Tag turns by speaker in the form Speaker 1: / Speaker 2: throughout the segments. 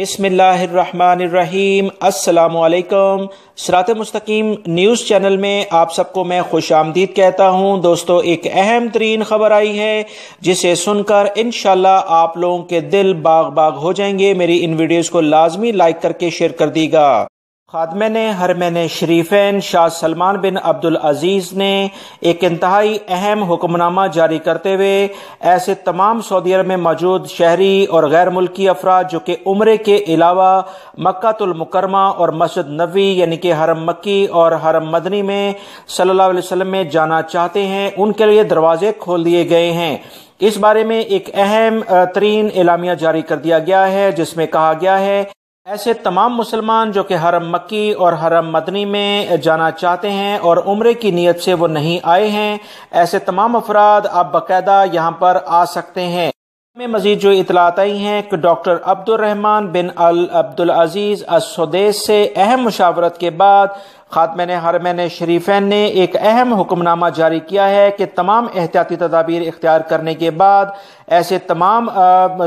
Speaker 1: بسم اللہ الرحمن الرحیم۔ السلام علیکم۔ صراط مستقیم نیوز چینل میں آپ سب کو میں خوش آمدید کہتا ہوں۔ دوستو، ایک اہم ترین خبر آئی ہے جسے سن کر انشاءاللہ آپ لوگوں کے دل باغ باغ ہو جائیں گے۔ میری ان ویڈیوز کو لازمی لائک کر کے شیئر کر دی گا۔ خادمین حرمین شریفین شاہ سلمان بن عبدالعزیز نے ایک انتہائی اہم حکم نامہ جاری کرتے ہوئے ایسے تمام سعودی عرب میں موجود شہری اور غیر ملکی افراد جو کہ عمرے کے علاوہ مکہ المکرمہ اور مسجد نبوی یعنی کہ حرم مکی اور حرم مدنی میں صلی اللہ علیہ وسلم میں جانا چاہتے ہیں، ان کے لیے دروازے کھول دیے گئے ہیں۔ اس بارے میں ایک اہم ترین اعلامیہ جاری کر دیا گیا ہے جس میں کہا گیا ہے ایسے تمام مسلمان جو کہ حرم مکی اور حرم مدنی میں جانا چاہتے ہیں اور عمرے کی نیت سے وہ نہیں آئے ہیں، ایسے تمام افراد آپ باقاعدہ یہاں پر آ سکتے ہیں۔ میں مزید جو اطلاعات آئی ہیں کہ ڈاکٹر عبد الرحمن بن عبدالعزیز السدیس سے اہم مشاورت کے بعد خادمین حرمین شریفین نے ایک اہم حکم نامہ جاری کیا ہے کہ تمام احتیاطی تدابیر اختیار کرنے کے بعد ایسے تمام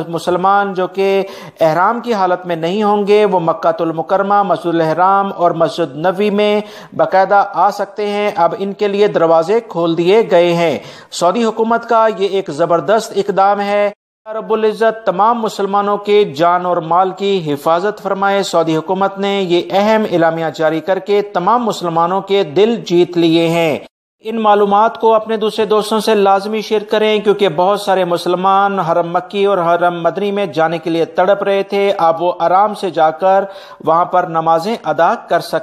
Speaker 1: مسلمان جو کہ احرام کی حالت میں نہیں ہوں گے وہ مکہ المکرمہ، مسجد الحرام اور مسجد نبوی میں باقاعدہ آ سکتے ہیں۔ اب ان کے لیے دروازے کھول دیے گئے ہیں۔ سعودی حکومت کا یہ ایک زبردست اقدام ہے۔ رب العزت تمام مسلمانوں کے جان اور مال کی حفاظت فرمائے۔ سعودی حکومت نے یہ اہم اعلامیہ جاری کر کے تمام مسلمانوں کے دل جیت لیے ہیں۔ ان معلومات کو اپنے دوسرے دوستوں سے لازمی شیئر کریں کیونکہ بہت سارے مسلمان حرم مکی اور حرم مدنی میں جانے کے لیے تڑپ رہے تھے۔ اب وہ آرام سے جا کر وہاں پر نمازیں ادا کر سکتے